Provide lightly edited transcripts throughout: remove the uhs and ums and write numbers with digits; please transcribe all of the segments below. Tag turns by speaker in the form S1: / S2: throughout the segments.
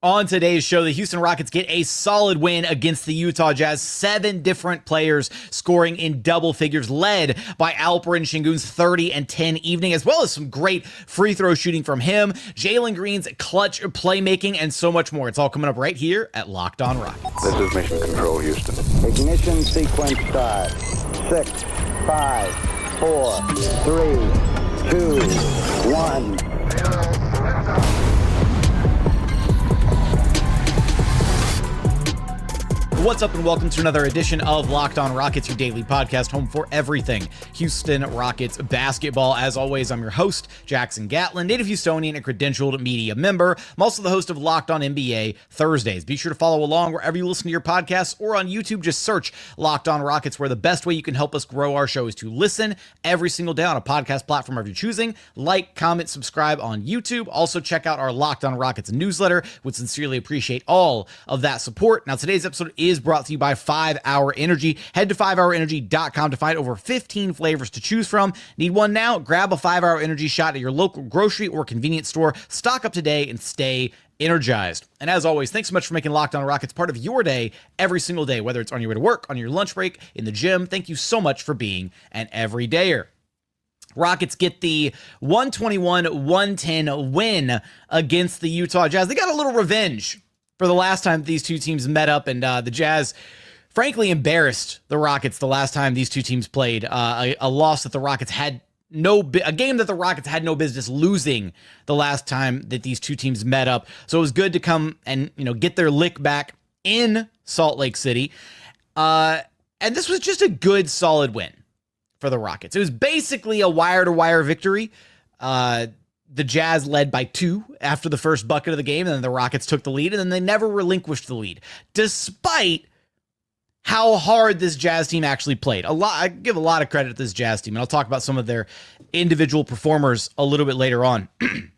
S1: On today's show, the Houston Rockets get a solid win against the Utah Jazz. 7 different players scoring in double figures, led by Alperen Sengun's 30 and 10 evening, as well as some great free throw shooting from him, Jalen Green's clutch playmaking, and so much more. It's all coming up right here at Locked On Rockets.
S2: This is Mission Control, Houston.
S3: Ignition sequence start. 6, 5, 4, 3, 2, 1.
S1: What's up and welcome to another edition of Locked On Rockets, your daily podcast, home for everything Houston Rockets basketball. As always, I'm your host, Jackson Gatlin, native Houstonian and credentialed media member. I'm also the host of Locked On NBA Thursdays. Be sure to follow along wherever you listen to your podcasts or on YouTube. Just search Locked On Rockets, where the best way you can help us grow our show is to listen every single day on a podcast platform of your choosing. Like, comment, subscribe on YouTube. Also check out our Locked On Rockets newsletter. Would sincerely appreciate all of that support. Now, today's episode is brought to you by 5 Hour Energy. Head to 5hourenergy.com to find over 15 flavors to choose from. Need one now? Grab a 5 Hour Energy shot at your local grocery or convenience store. Stock up today and stay energized. And as always, thanks so much for making Locked On Rockets part of your day every single day, whether it's on your way to work, on your lunch break, in the gym. Thank you so much for being an everydayer. Rockets get the 121-110 win against the Utah Jazz. They got a little revenge for the last time these two teams met up, and the Jazz frankly embarrassed the Rockets the last time these two teams played. A loss that the Rockets had a game that the Rockets had no business losing the last time that these two teams met up. So it was good to come and get their lick back in Salt Lake City. And this was just a good, solid win for the Rockets. It was basically a wire-to-wire victory. The Jazz led by 2 after the first bucket of the game, and then the Rockets took the lead, and then they never relinquished the lead, despite how hard this Jazz team actually played. I give a lot of credit to this Jazz team, and I'll talk about some of their individual performers a little bit later on. We're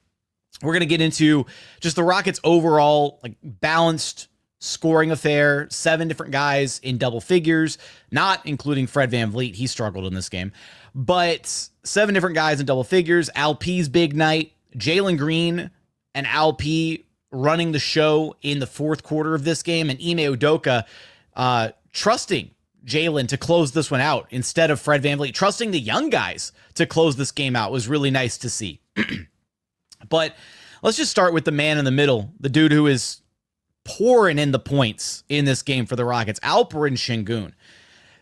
S1: going to get into just the Rockets' overall balanced scoring affair. 7 different guys in double figures, not including Fred VanVleet. He struggled in this game. But 7 different guys in double figures. Alp's big night. Jalen Green and Alp running the show in the fourth quarter of this game. And Ime Udoka trusting Jalen to close this one out instead of Fred VanVleet. Trusting the young guys to close this game out was really nice to see. But let's just start with the man in the middle. The dude who is pouring in the points in this game for the Rockets. Alperen Sengun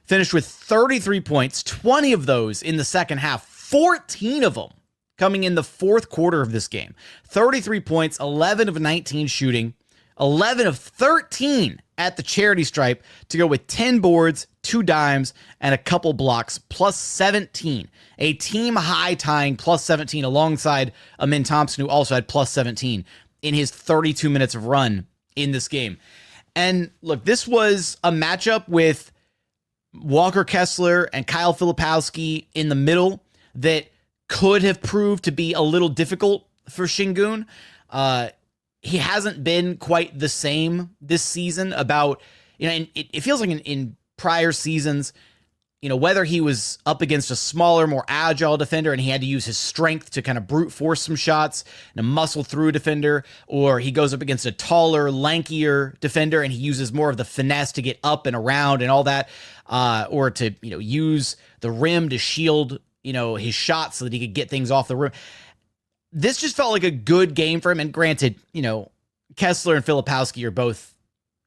S1: finished with 33 points, 20 of those in the second half, 14 of them coming in the fourth quarter of this game. 33 points, 11 of 19 shooting, 11 of 13 at the charity stripe to go with 10 boards, 2 dimes, and a couple blocks, plus 17. A team high tying plus 17 alongside Amen Thompson, who also had plus 17 in his 32 minutes of run in this game. And look, this was a matchup with Walker Kessler and Kyle Filipowski in the middle that could have proved to be a little difficult for Sengun. He hasn't been quite the same this season and it feels like in prior seasons, whether he was up against a smaller, more agile defender and he had to use his strength to kind of brute force some shots and a muscle through defender, or he goes up against a taller, lankier defender and he uses more of the finesse to get up and around and all that, or to, use the rim to shield, his shots so that he could get things off the rim. This just felt like a good game for him. And granted, Kessler and Filipowski are both,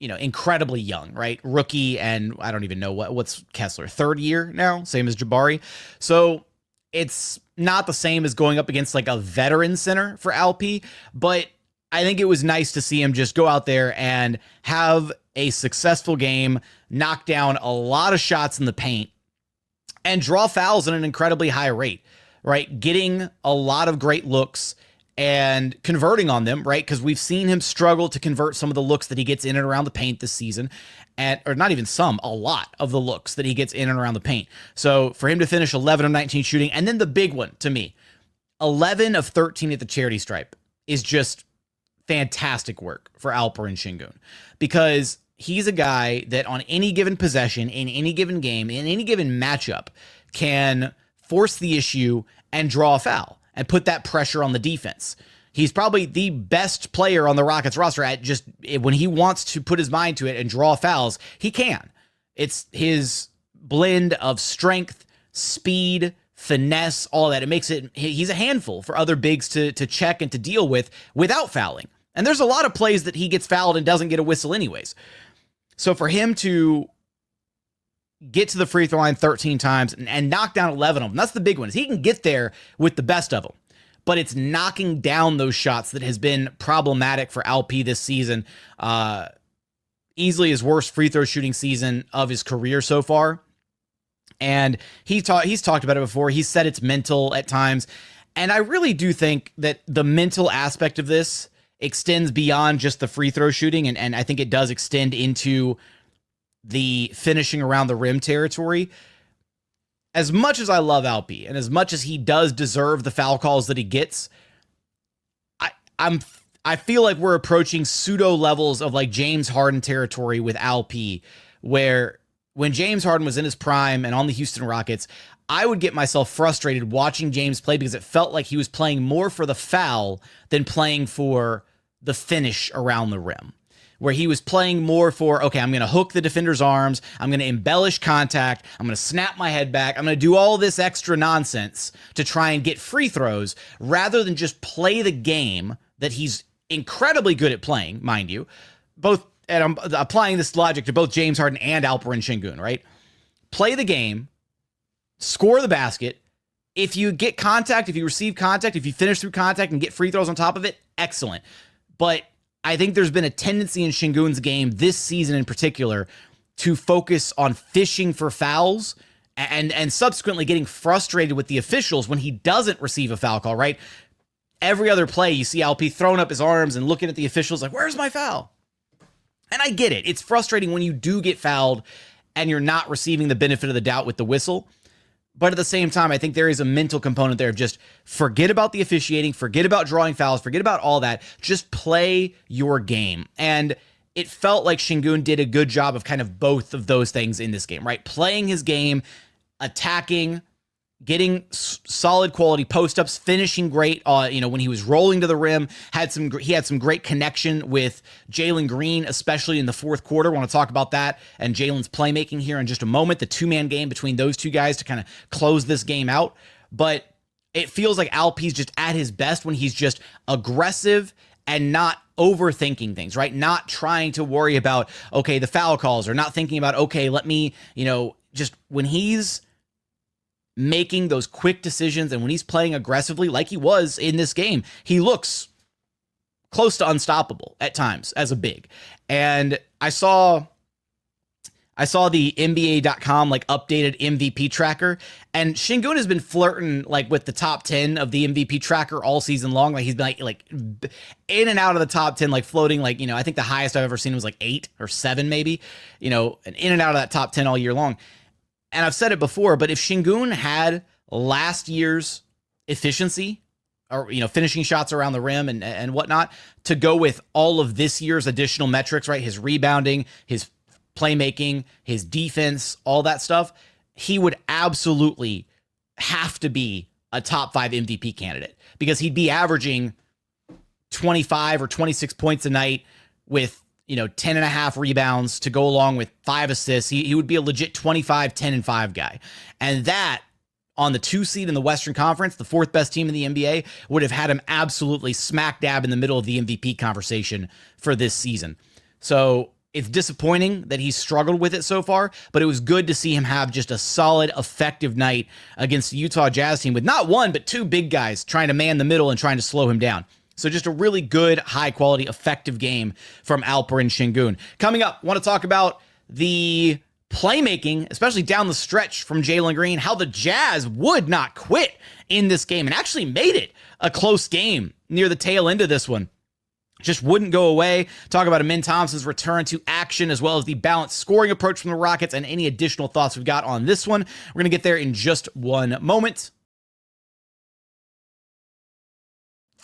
S1: incredibly young, right? Rookie, and I don't even know what's Kessler, 3rd year now, same as Jabari. So it's not the same as going up against a veteran center for Alp, but I think it was nice to see him just go out there and have a successful game, knock down a lot of shots in the paint, and draw fouls at an incredibly high rate, right? Getting a lot of great looks and converting on them, right? Because we've seen him struggle to convert some of the looks that he gets in and around the paint this season, or not even some, a lot of the looks that he gets in and around the paint. So for him to finish 11 of 19 shooting, and then the big one to me, 11 of 13 at the charity stripe is just fantastic work for Alperen Sengun, because he's a guy that on any given possession, in any given game, in any given matchup, can force the issue and draw a foul and put that pressure on the defense. He's probably the best player on the Rockets roster at just when he wants to put his mind to it and draw fouls, he can. It's his blend of strength, speed, finesse, all that. It makes it, he's a handful for other bigs to check and to deal with without fouling. And there's a lot of plays that he gets fouled and doesn't get a whistle anyways. So for him to get to the free throw line 13 times and knock down 11 of them, that's the big one. Is he can get there with the best of them. But it's knocking down those shots that has been problematic for LP this season. Easily his worst free throw shooting season of his career so far. And he's talked about it before. He said it's mental at times. And I really do think that the mental aspect of this extends beyond just the free throw shooting. And I think it does extend into the finishing around the rim territory. As much as I love Alpi and as much as he does deserve the foul calls that he gets, I feel like we're approaching pseudo levels of like James Harden territory with Alpi, where when James Harden was in his prime and on the Houston Rockets, I would get myself frustrated watching James play because it felt like he was playing more for the foul than playing for the finish around the rim. Where he was playing more for, okay, I'm going to hook the defender's arms, I'm going to embellish contact, I'm going to snap my head back, I'm going to do all this extra nonsense to try and get free throws, rather than just play the game that he's incredibly good at playing, mind you. Both, and I'm applying this logic to both James Harden and Alperen Sengun, right? Play the game, score the basket. If you get contact, if you receive contact, if you finish through contact and get free throws on top of it, excellent. But I think there's been a tendency in Sengun's game this season in particular to focus on fishing for fouls and subsequently getting frustrated with the officials when he doesn't receive a foul call, right? Every other play, you see LP throwing up his arms and looking at the officials like, where's my foul? And I get it. It's frustrating when you do get fouled and you're not receiving the benefit of the doubt with the whistle. But at the same time, I think there is a mental component there of just forget about the officiating, forget about drawing fouls, forget about all that. Just play your game. And it felt like Sengun did a good job of kind of both of those things in this game, right? Playing his game, attacking, getting solid quality post-ups, finishing great, when he was rolling to the rim, he had some great connection with Jalen Green, especially in the fourth quarter. I want to talk about that and Jalen's playmaking here in just a moment, the two-man game between those two guys to kind of close this game out. But it feels like Alpi's just at his best when he's just aggressive and not overthinking things, right? Not trying to worry about, okay, the foul calls, or not thinking about, okay, let me, just when he's making those quick decisions and when he's playing aggressively like he was in this game, he looks close to unstoppable at times as a big. And I saw the NBA.com like updated MVP tracker, and Sengun has been flirting like with the top 10 of the MVP tracker all season long. Like he's been like in and out of the top 10, like floating, like, I think the highest I've ever seen was like 8 or 7 maybe, and in and out of that top 10 all year long. And I've said it before, but if Sengun had last year's efficiency or, finishing shots around the rim and whatnot to go with all of this year's additional metrics, right? His rebounding, his playmaking, his defense, all that stuff, he would absolutely have to be a top 5 MVP candidate because he'd be averaging 25 or 26 points a night with 10 and a half rebounds to go along with 5 assists. He would be a legit 25, 10 and 5 guy. And that on the 2 seed in the Western Conference, the 4th best team in the NBA, would have had him absolutely smack dab in the middle of the MVP conversation for this season. So it's disappointing that he's struggled with it so far, but it was good to see him have just a solid, effective night against the Utah Jazz team with not one, but 2 big guys trying to man the middle and trying to slow him down. So just a really good, high-quality, effective game from Alperen Sengun. Coming up, I want to talk about the playmaking, especially down the stretch from Jalen Green, how the Jazz would not quit in this game and actually made it a close game near the tail end of this one. Just wouldn't go away. Talk about Amen Thompson's return to action, as well as the balanced scoring approach from the Rockets and any additional thoughts we've got on this one. We're going to get there in just one moment.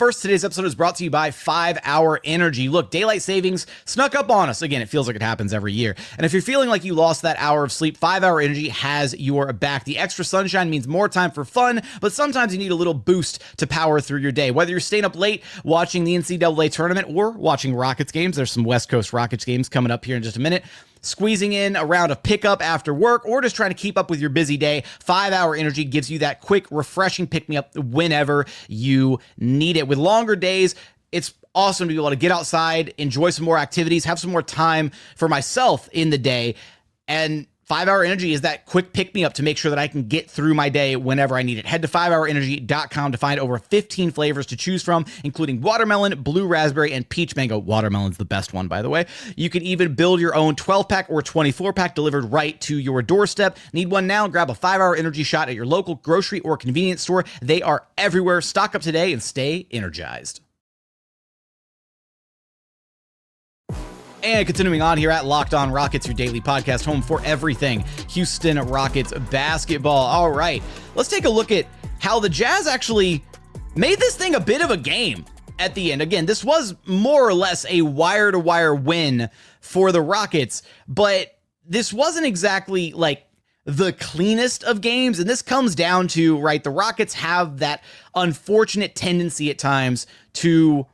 S1: first, today's episode is brought to you by 5 Hour Energy. Look, daylight savings snuck up on us. Again, it feels like it happens every year. And if you're feeling like you lost that hour of sleep, 5 Hour Energy has your back. The extra sunshine means more time for fun, but sometimes you need a little boost to power through your day. Whether you're staying up late watching the NCAA tournament or watching Rockets games, there's some West Coast Rockets games coming up here in just a minute, squeezing in a round of pickup after work, or just trying to keep up with your busy day, 5 Hour Energy gives you that quick, refreshing pick-me-up whenever you need it. With longer days, it's awesome to be able to get outside, enjoy some more activities, have some more time for myself in the day, and 5 Hour Energy is that quick pick-me-up to make sure that I can get through my day whenever I need it. Head to 5hourenergy.com to find over 15 flavors to choose from, including watermelon, blue raspberry, and peach mango. Watermelon's the best one, by the way. You can even build your own 12-pack or 24-pack delivered right to your doorstep. Need one now? Grab a 5 Hour Energy shot at your local grocery or convenience store. They are everywhere. Stock up today and stay energized. And continuing on here at Locked On Rockets, your daily podcast home for everything Houston Rockets basketball. All right, let's take a look at how the Jazz actually made this thing a bit of a game at the end. Again, this was more or less a wire-to-wire win for the Rockets, but this wasn't exactly like the cleanest of games. And this comes down to, right, the Rockets have that unfortunate tendency at times to,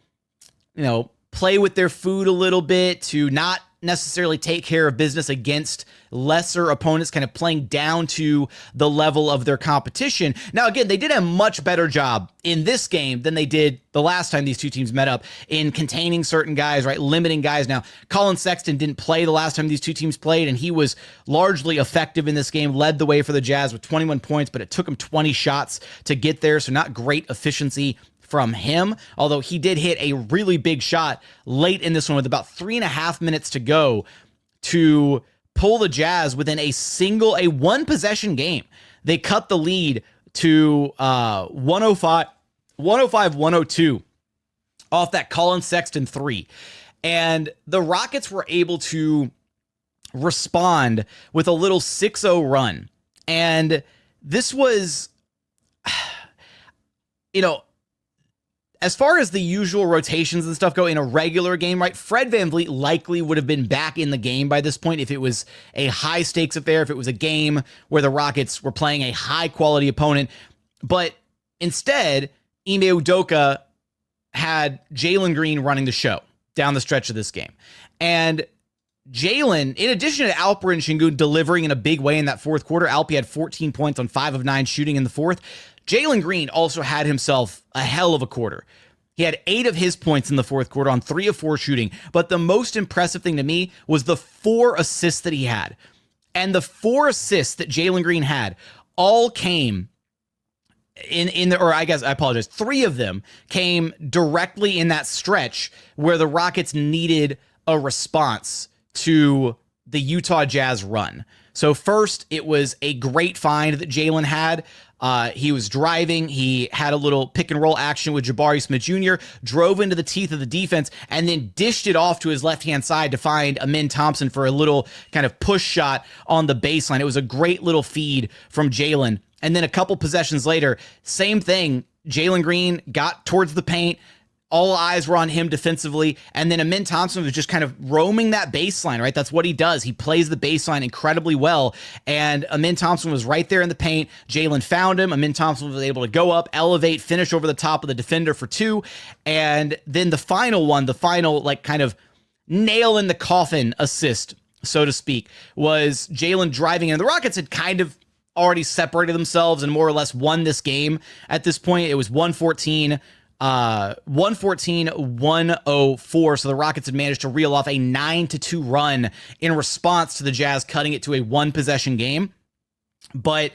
S1: play with their food a little bit, to not necessarily take care of business against lesser opponents, kind of playing down to the level of their competition. Now, again, they did a much better job in this game than they did the last time these two teams met up in containing certain guys, right? Limiting guys. Now, Colin Sexton didn't play the last time these two teams played, and he was largely effective in this game, led the way for the Jazz with 21 points, but it took him 20 shots to get there, so not great efficiency from him, although he did hit a really big shot late in this one with about 3.5 minutes to go to pull the Jazz within a one possession game. They cut the lead to 105-102 off that Colin Sexton 3. And the Rockets were able to respond with a little 6-0 run. And this was, as far as the usual rotations and stuff go in a regular game, right, Fred VanVleet likely would have been back in the game by this point if it was a high-stakes affair, if it was a game where the Rockets were playing a high-quality opponent. But instead, Ime Udoka had Jalen Green running the show down the stretch of this game. And Jalen, in addition to Alperen Sengun delivering in a big way in that fourth quarter, Alpi had 14 points on 5 of 9 shooting in the fourth. Jalen Green also had himself a hell of a quarter. He had 8 of his points in the fourth quarter on 3 of 4 shooting. But the most impressive thing to me was the 4 assists that he had. And the 4 assists that Jalen Green had all came I apologize, 3 of them came directly in that stretch where the Rockets needed a response to the Utah Jazz run. So first, it was a great find that Jalen had. He was driving. He had a little pick and roll action with Jabari Smith Jr., drove into the teeth of the defense, and then dished it off to his left-hand side to find Amen Thompson for a little kind of push shot on the baseline. It was a great little feed from Jalen. And then a couple possessions later, same thing. Jalen Green got towards the paint. All eyes were on him defensively. And then Amen Thompson was just kind of roaming that baseline, right? That's what he does. He plays the baseline incredibly well. And Amen Thompson was right there in the paint. Jalen found him. Amen Thompson was able to go up, elevate, finish over the top of the defender for 2. And then the final like kind of nail in the coffin assist, so to speak, was Jalen driving in. The Rockets had kind of already separated themselves and more or less won this game at this point. It was 114-104. So the Rockets had managed to reel off a 9-2 run in response to the Jazz cutting it to a 1-possession game. But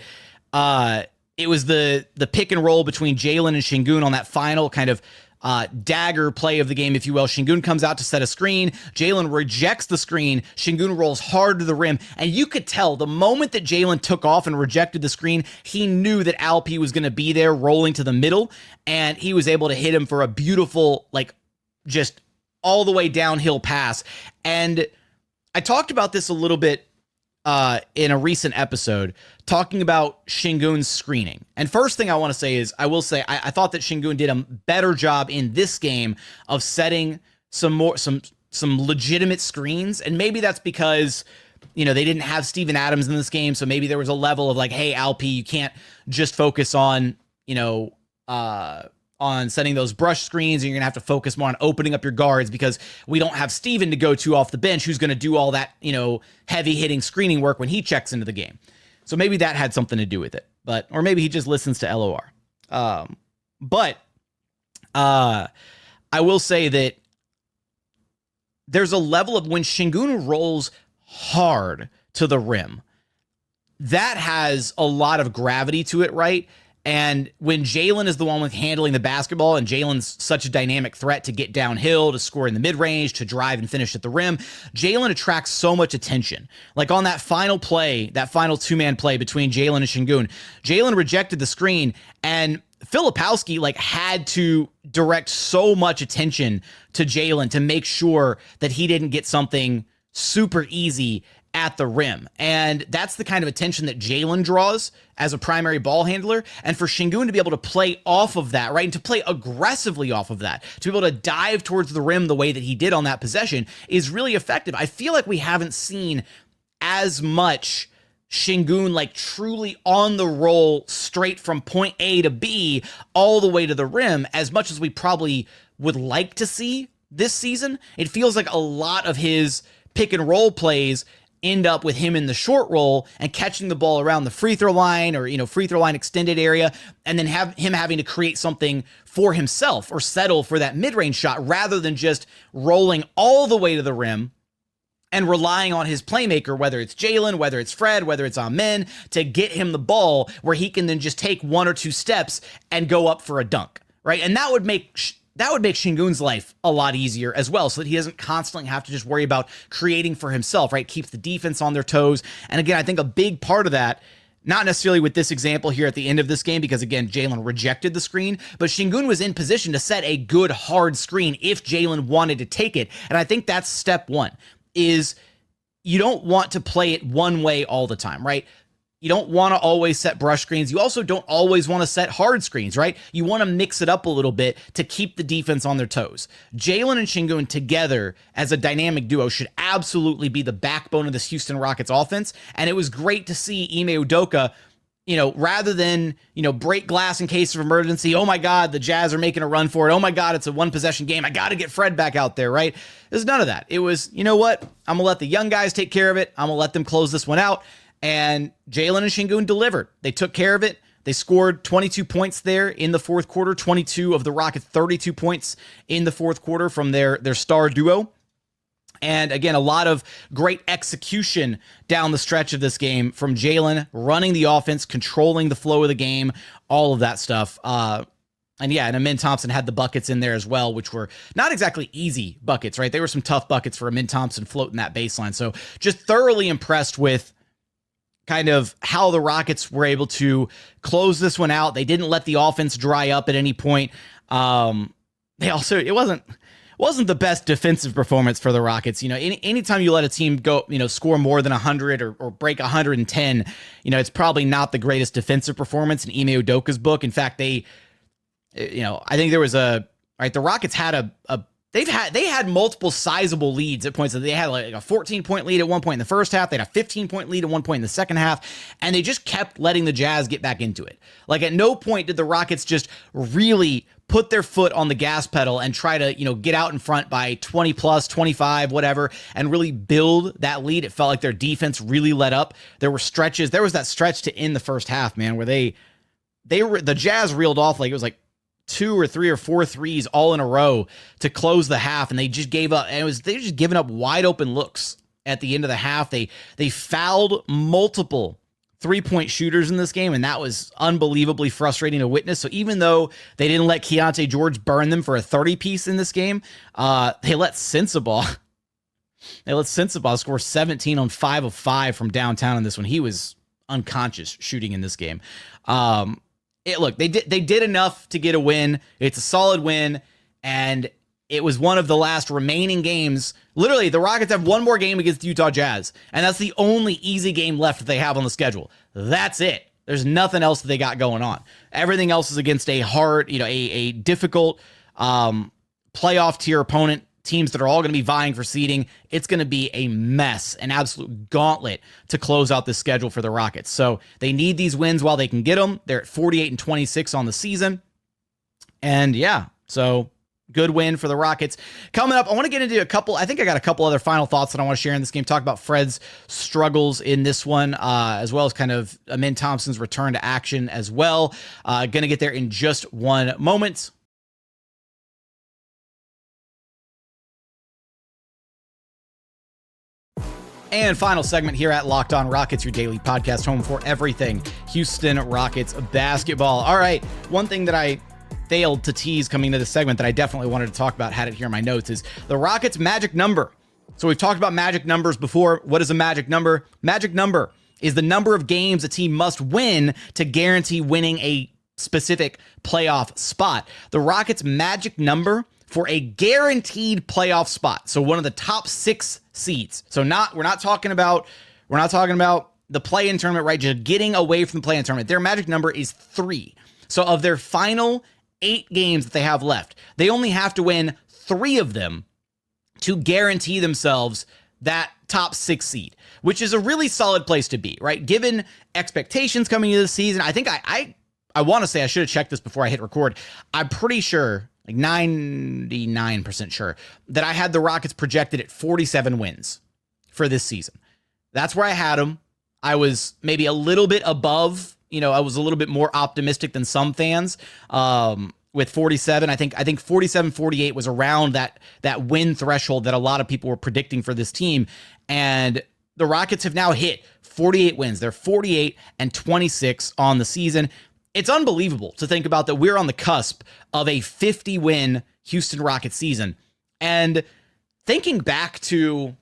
S1: it was the pick and roll between Jalen and Sengun on that final kind of dagger play of the game, if you will. Sengun comes out to set a screen. Jalen rejects the screen. Sengun rolls hard to the rim. And you could tell the moment that Jalen took off and rejected the screen, he knew that Alpi was going to be there rolling to the middle. And he was able to hit him for a beautiful, like, just all the way downhill pass. And I talked about this a little bit in a recent episode talking about Sengun's screening. And first thing I want to say is, I will say I thought that Sengun did a better job in this game of setting some legitimate screens. And maybe that's because, you know, they didn't have Steven Adams in this game. So maybe there was a level of like, hey, Alp, you can't just focus on, you know, on setting those brush screens, and you're gonna have to focus more on opening up your guards because we don't have Steven to go to off the bench who's gonna do all that, you know, heavy hitting screening work when he checks into the game. So maybe that had something to do with it, or maybe he just listens to LOR. But I will say that there's a level of when Sengun rolls hard to the rim, that has a lot of gravity to it, right? And when Jalen is the one with handling the basketball, and Jalen's such a dynamic threat to get downhill, to score in the mid-range, to drive and finish at the rim, Jalen attracts so much attention. Like on that final play, that final two-man play between Jalen and Sengun, Jalen rejected the screen, and Filipowski like had to direct so much attention to Jalen to make sure that he didn't get something super easy at the rim. And that's the kind of attention that Jalen draws as a primary ball handler. And for Sengun to be able to play off of that, right, and to play aggressively off of that, to be able to dive towards the rim the way that he did on that possession is really effective. I feel like we haven't seen as much Sengun like truly on the roll straight from point A to B all the way to the rim as much as we probably would like to see this season. It feels like a lot of his pick and roll plays end up with him in the short roll and catching the ball around the free throw line or, you know, free throw line extended area, and then have him having to create something for himself or settle for that mid-range shot rather than just rolling all the way to the rim and relying on his playmaker, whether it's Jalen, whether it's Fred, whether it's Amen, to get him the ball where he can then just take one or two steps and go up for a dunk, right? And that would make Sengun's life a lot easier as well, so that he doesn't constantly have to just worry about creating for himself, right? Keeps the defense on their toes. And again, I think a big part of that, not necessarily with this example here at the end of this game, because again, Jalen rejected the screen, but Sengun was in position to set a good hard screen if Jalen wanted to take it. And I think that's step one, is you don't want to play it one way all the time, right? You don't want to always set brush screens. You also don't always want to set hard screens, right? You want to mix it up a little bit to keep the defense on their toes. Jalen and Sengun together as a dynamic duo should absolutely be the backbone of this Houston Rockets offense. And it was great to see Ime Udoka, you know, rather than, you know, break glass in case of emergency. Oh my God, the Jazz are making a run for it. Oh my God, it's a one possession game. I got to get Fred back out there, right? There's none of that. It was, you know what? I'm going to let the young guys take care of it. I'm going to let them close this one out. And Jalen and Sengun delivered. They took care of it. They scored 22 points there in the fourth quarter, 22 of the Rockets' 32 points in the fourth quarter from their star duo. And again, a lot of great execution down the stretch of this game from Jalen, running the offense, controlling the flow of the game, all of that stuff. And Amen Thompson had the buckets in there as well, which were not exactly easy buckets, right? They were some tough buckets for Amen Thompson floating that baseline. So just thoroughly impressed with kind of how the Rockets were able to close this one out. They didn't let the offense dry up at any point. They also, it wasn't the best defensive performance for the Rockets. You know, anytime you let a team go, you know, score more than 100 or break 110, you know, it's probably not the greatest defensive performance in Ime Udoka's book. In fact, I think there was the Rockets had they had multiple sizable leads at points. They had like a 14-point lead at one point in the first half. They had a 15-point lead at one point in the second half, and they just kept letting the Jazz get back into it. Like at no point did the Rockets just really put their foot on the gas pedal and try to, you know, get out in front by 20 plus, 25, whatever, and really build that lead. It felt like their defense really let up. There were stretches. There was that stretch to end the first half, man, where the Jazz reeled off like it was like 2 or 3 or 4 threes all in a row to close the half, and they just gave up. And they were just giving up wide open looks at the end of the half. They fouled multiple 3-point shooters in this game, and that was unbelievably frustrating to witness. So even though they didn't let Keontae George burn them for a 30-piece in this game, they let Sensabaugh score 17 on 5 of 5 from downtown in this one. He was unconscious shooting in this game. Look, they did enough to get a win. It's a solid win, and it was one of the last remaining games. Literally, the Rockets have one more game against the Utah Jazz, and that's the only easy game left that they have on the schedule. That's it. There's nothing else that they got going on. Everything else is against a hard, a difficult playoff tier opponent, teams that are all going to be vying for seeding. It's going to be a mess, an absolute gauntlet to close out the schedule for the Rockets. So they need these wins while they can get them. They're at 48-26 on the season. And yeah, so good win for the Rockets. Coming up, I want to get into I think I got a couple other final thoughts that I want to share in this game. Talk about Fred's struggles in this one, as well as kind of Amen Thompson's return to action as well. Going to get there in just one moment. And final segment here at Locked On Rockets, your daily podcast home for everything Houston Rockets basketball. All right, one thing that I failed to tease coming into this segment that I definitely wanted to talk about, had it here in my notes, is the Rockets' magic number. So we've talked about magic numbers before. What is a magic number? Magic number is the number of games a team must win to guarantee winning a specific playoff spot. The Rockets' magic number for a guaranteed playoff spot, so one of the top 6 seeds. So we're not talking about the play-in tournament, right? Just getting away from the play-in tournament. Their magic number is 3. So of their final 8 games that they have left, they only have to win 3 of them to guarantee themselves that top 6 seed, which is a really solid place to be, right? Given expectations coming into the season, I think I want to say, I should have checked this before I hit record. I'm pretty sure, like 99% sure, that I had the Rockets projected at 47 wins for this season. That's where I had them. I was maybe a little bit above, I was a little bit more optimistic than some fans with 47. I think 47-48 was around that win threshold that a lot of people were predicting for this team. And the Rockets have now hit 48 wins. They're 48-26 on the season. It's unbelievable to think about that we're on the cusp of a 50-win Houston Rockets season. And thinking back to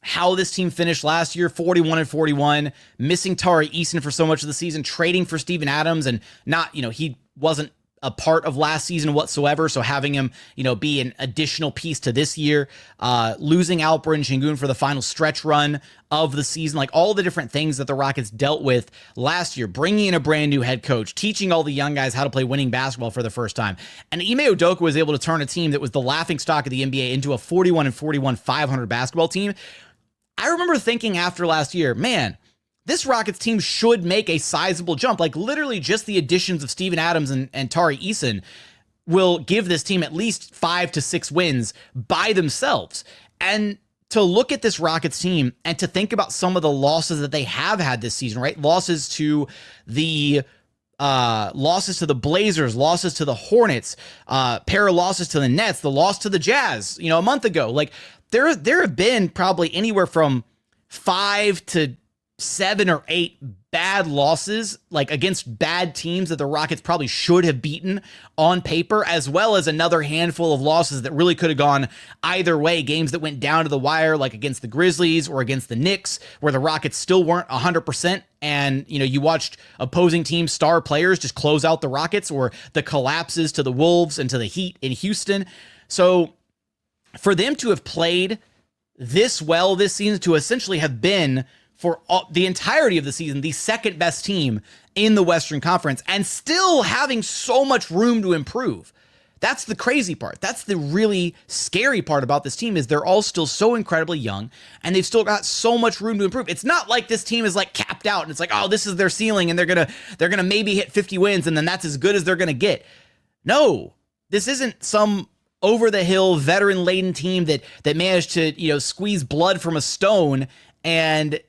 S1: how this team finished last year, 41-41, missing Tari Eason for so much of the season, trading for Steven Adams, and not, he wasn't a part of last season whatsoever, so having him, be an additional piece to this year, losing Alperen Sengun for the final stretch run of the season, like all the different things that the Rockets dealt with last year, bringing in a brand new head coach, teaching all the young guys how to play winning basketball for the first time. And Ime Udoka was able to turn a team that was the laughingstock of the NBA into a 41-41 500 basketball team. I remember thinking after last year, man, this Rockets team should make a sizable jump. Like literally just the additions of Steven Adams and Tari Eason will give this team at least 5 to 6 wins by themselves. And to look at this Rockets team and to think about some of the losses that they have had this season, right? Losses to the Blazers, losses to the Hornets, pair of losses to the Nets, the loss to the Jazz, a month ago. Like there have been probably anywhere from 5 to 7 or 8 bad losses, like against bad teams that the Rockets probably should have beaten on paper, as well as another handful of losses that really could have gone either way. Games that went down to the wire, like against the Grizzlies or against the Knicks, where the Rockets still weren't 100%. And, you watched opposing teams' star players just close out the Rockets, or the collapses to the Wolves and to the Heat in Houston. So for them to have played this well this season, to essentially have been for the entirety of the season the second best team in the Western Conference, and still having so much room to improve. That's the crazy part. That's the really scary part about this team, is they're all still so incredibly young, and they've still got so much room to improve. It's not like this team is like capped out and it's like, oh, this is their ceiling and they're gonna maybe hit 50 wins and then that's as good as they're gonna get. No, this isn't some over the hill veteran laden team that managed to squeeze blood from a stone and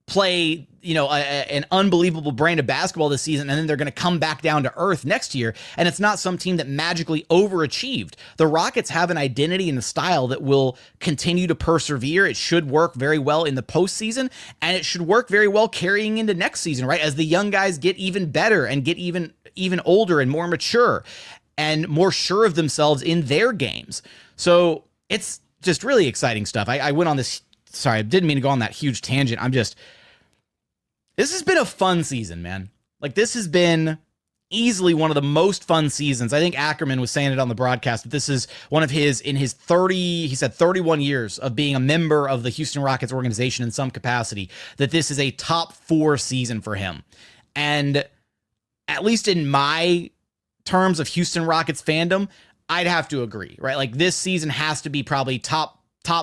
S1: play, an unbelievable brand of basketball this season, and then they're going to come back down to earth next year. And it's not some team that magically overachieved. The Rockets have an identity and a style that will continue to persevere. It should work very well in the postseason, and it should work very well carrying into next season, right? As the young guys get even better and get even older and more mature and more sure of themselves in their games. So it's just really exciting stuff. I went on this, sorry, I didn't mean to go on that huge tangent. This has been a fun season, man. Like, this has been easily one of the most fun seasons. I think Ackerman was saying it on the broadcast, but this is one of his, in his 31 years of being a member of the Houston Rockets organization in some capacity, that this is a top 4 season for him. And at least in my terms of Houston Rockets fandom, I'd have to agree, right? Like, this season has to be probably top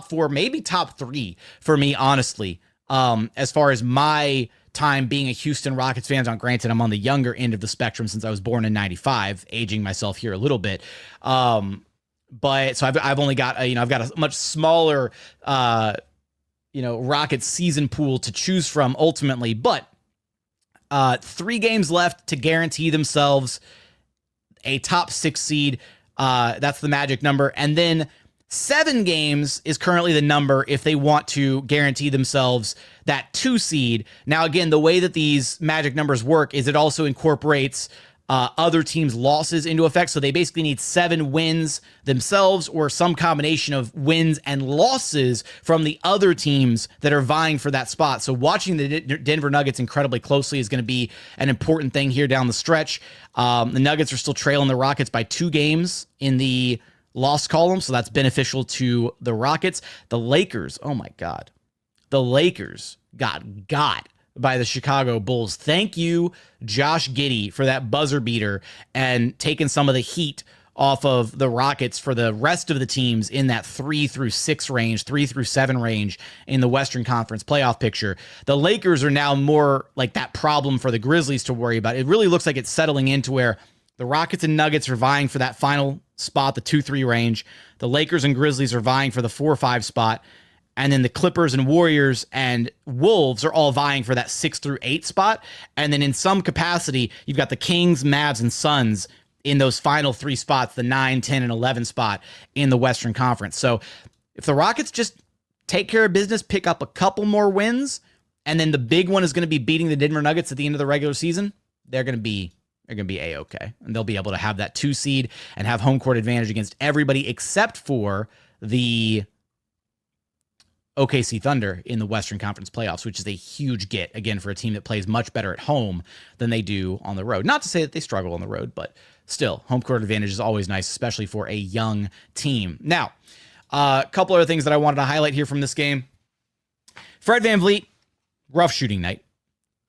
S1: 4, maybe top 3 for me, honestly, as far as my time being a Houston Rockets fan. Granted, I'm on the younger end of the spectrum since I was born in 95, aging myself here a little bit. But so I've only got, I've got a much smaller, Rockets season pool to choose from ultimately, but 3 games left to guarantee themselves a top 6 seed. That's the magic number. And then 7 games is currently the number if they want to guarantee themselves that 2 seed. Now, again, the way that these magic numbers work is it also incorporates other teams' losses into effect. So they basically need 7 wins themselves or some combination of wins and losses from the other teams that are vying for that spot. So watching the Denver Nuggets incredibly closely is going to be an important thing here down the stretch. The Nuggets are still trailing the Rockets by 2 games in the loss column, so that's beneficial to the Rockets. The Lakers, oh my God. The Lakers got by the Chicago Bulls. Thank you, Josh Giddey, for that buzzer beater and taking some of the heat off of the Rockets for the rest of the teams in that 3 through 6 range, 3 through 7 range in the Western Conference playoff picture. The Lakers are now more like that problem for the Grizzlies to worry about. It really looks like it's settling into where the Rockets and Nuggets are vying for that final spot, the 2-3 range. The Lakers and Grizzlies are vying for the 4-5 spot. And then the Clippers and Warriors and Wolves are all vying for that 6 through 8 spot. And then in some capacity, you've got the Kings, Mavs, and Suns in those final 3 spots, the 9, 10, and 11 spot in the Western Conference. So if the Rockets just take care of business, pick up a couple more wins, and then the big one is going to be beating the Denver Nuggets at the end of the regular season, they're going to be A-okay. And they'll be able to have that 2 seed and have home court advantage against everybody except for the OKC Thunder in the Western Conference playoffs, which is a huge get, again, for a team that plays much better at home than they do on the road. Not to say that they struggle on the road, but still, home court advantage is always nice, especially for a young team. Now, a couple other things that I wanted to highlight here from this game. Fred VanVleet, rough shooting night.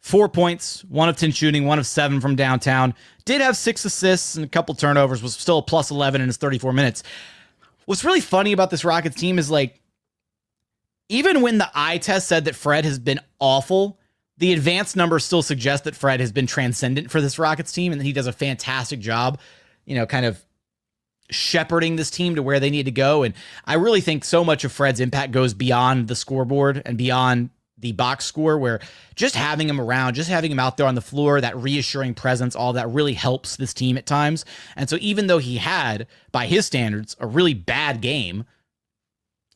S1: 4 points, 1 of 10 shooting, 1 of 7 from downtown. Did have 6 assists and a couple turnovers, was still a plus 11 in his 34 minutes. What's really funny about this Rockets team is, like, even when the eye test said that Fred has been awful, the advanced numbers still suggest that Fred has been transcendent for this Rockets team and that he does a fantastic job, kind of shepherding this team to where they need to go. And I really think so much of Fred's impact goes beyond the scoreboard and beyond the box score, where just having him around, just having him out there on the floor, that reassuring presence, all that really helps this team at times. And so even though he had, by his standards, a really bad game,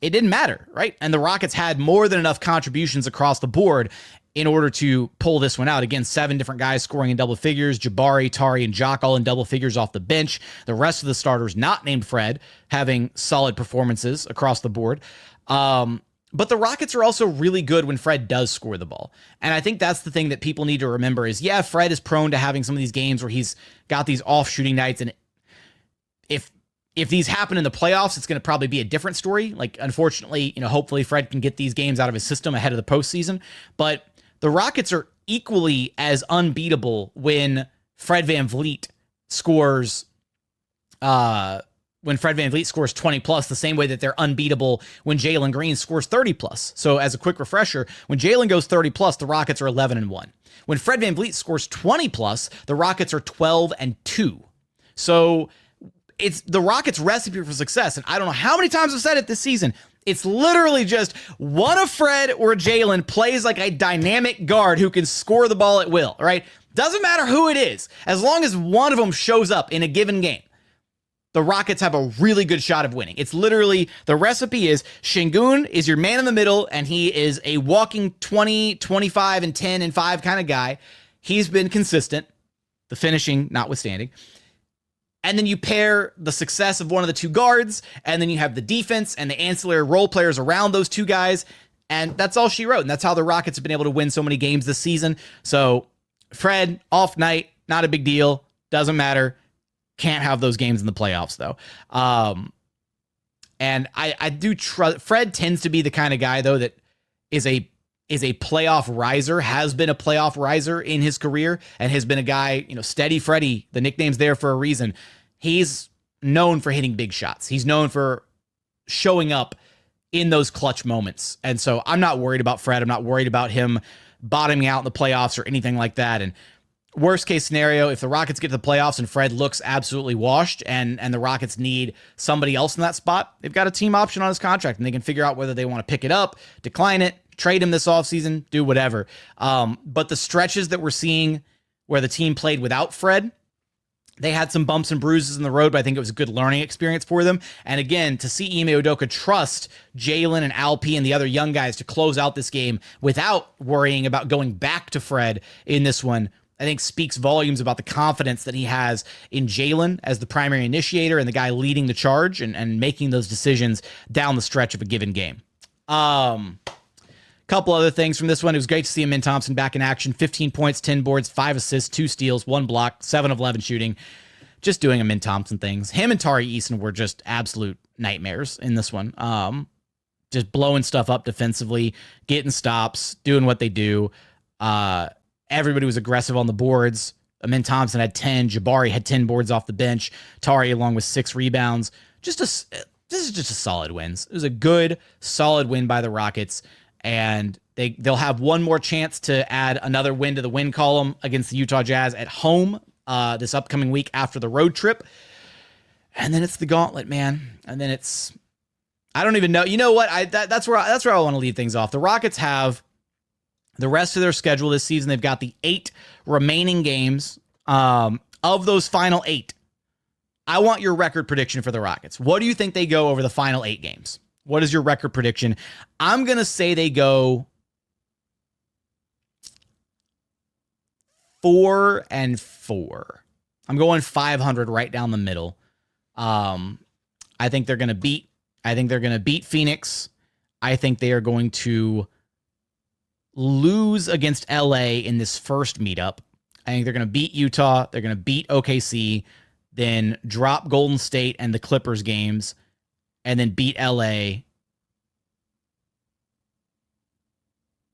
S1: it didn't matter, right? And the Rockets had more than enough contributions across the board in order to pull this one out. Again, 7 different guys scoring in double figures, Jabari, Tari, and Jock all in double figures off the bench. The rest of the starters, not named Fred, having solid performances across the board. But the Rockets are also really good when Fred does score the ball. And I think that's the thing that people need to remember is, yeah, Fred is prone to having some of these games where he's got these off shooting nights. And if these happen in the playoffs, it's going to probably be a different story. Like, unfortunately, hopefully Fred can get these games out of his system ahead of the postseason. But the Rockets are equally as unbeatable when Fred VanVleet scores, when Fred VanVleet scores 20 plus, the same way that they're unbeatable when Jalen Green scores 30 plus. So as a quick refresher, when Jalen goes 30 plus, the Rockets are 11-1. When Fred VanVleet scores 20 plus, the Rockets are 12-2. So it's the Rockets' recipe for success. And I don't know how many times I've said it this season. It's literally just one of Fred or Jalen plays like a dynamic guard who can score the ball at will, right? Doesn't matter who it is. As long as one of them shows up in a given game, the Rockets have a really good shot of winning. It's literally, the recipe is Sengun is your man in the middle, and he is a walking 20, 25, and 10 and 5 kind of guy. He's been consistent, the finishing notwithstanding. And then you pair the success of one of the 2 guards, and then you have the defense and the ancillary role players around those 2 guys, and that's all she wrote. And that's how the Rockets have been able to win so many games this season. So Fred, off night, not a big deal. Doesn't matter. Can't have those games in the playoffs, though. And I do trust Fred tends to be the kind of guy, though, that is a playoff riser, has been a playoff riser in his career, and has been a guy, Steady Freddy. The nickname's there for a reason. He's known for hitting big shots. He's known for showing up in those clutch moments. And so I'm not worried about Fred. I'm not worried about him bottoming out in the playoffs or anything like that. And worst case scenario, if the Rockets get to the playoffs and Fred looks absolutely washed and the Rockets need somebody else in that spot, they've got a team option on his contract and they can figure out whether they want to pick it up, decline it, trade him this offseason, do whatever. But the stretches that we're seeing where the team played without Fred, they had some bumps and bruises in the road, but I think it was a good learning experience for them. And again, to see Ime Udoka trust Jalen and Alp and the other young guys to close out this game without worrying about going back to Fred in this one, I think speaks volumes about the confidence that he has in Jalen as the primary initiator and the guy leading the charge and making those decisions down the stretch of a given game. Couple other things from this one. It was great to see Amen Thompson back in action. 15 points, 10 boards, 5 assists, 2 steals, 1 block, 7 of 11 shooting. Just doing Amen Thompson things. Him and Tari Eason were just absolute nightmares in this one. Just blowing stuff up defensively, getting stops, doing what they do. Everybody was aggressive on the boards. Amen Thompson had 10. Jabari had 10 boards off the bench. Tari along with 6 rebounds. This is just a solid win. It was a good, solid win by the Rockets. And they'll have one more chance to add another win to the win column against the Utah Jazz at home this upcoming week after the road trip. And then it's the gauntlet, man. And then I don't even know. You know what? That's where I want to leave things off. The Rockets have the rest of their schedule this season. They've got the 8 remaining games. Of those final 8, I want your record prediction for the Rockets. What do you think they go over the final 8 games? What is your record prediction? I'm going to say they go 4-4. I'm going 500 right down the middle. I think they're going to beat Phoenix. I think they are going to lose against LA in this first meetup. I think they're going to beat Utah. They're going to beat OKC, then drop Golden State and the Clippers games, and then beat LA.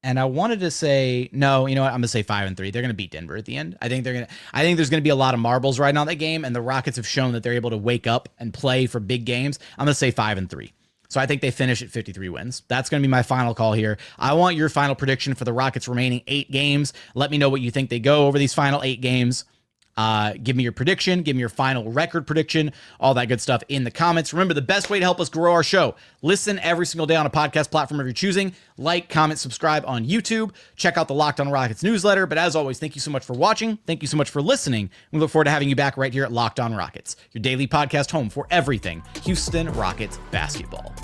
S1: And I wanted to say, no, you know what? I'm going to say 5-3. They're going to beat Denver at the end. I think there's going to be a lot of marbles riding on that game, and the Rockets have shown that they're able to wake up and play for big games. I'm going to say 5-3. So I think they finish at 53 wins. That's going to be my final call here. I want your final prediction for the Rockets' remaining 8 games. Let me know what you think they go over these final 8 games. Give me your prediction. Give me your final record prediction. All that good stuff in the comments. Remember, the best way to help us grow our show, listen every single day on a podcast platform of your choosing. Like, comment, subscribe on YouTube. Check out the Locked On Rockets newsletter. But as always, thank you so much for watching. Thank you so much for listening. We look forward to having you back right here at Locked On Rockets, your daily podcast home for everything Houston Rockets basketball.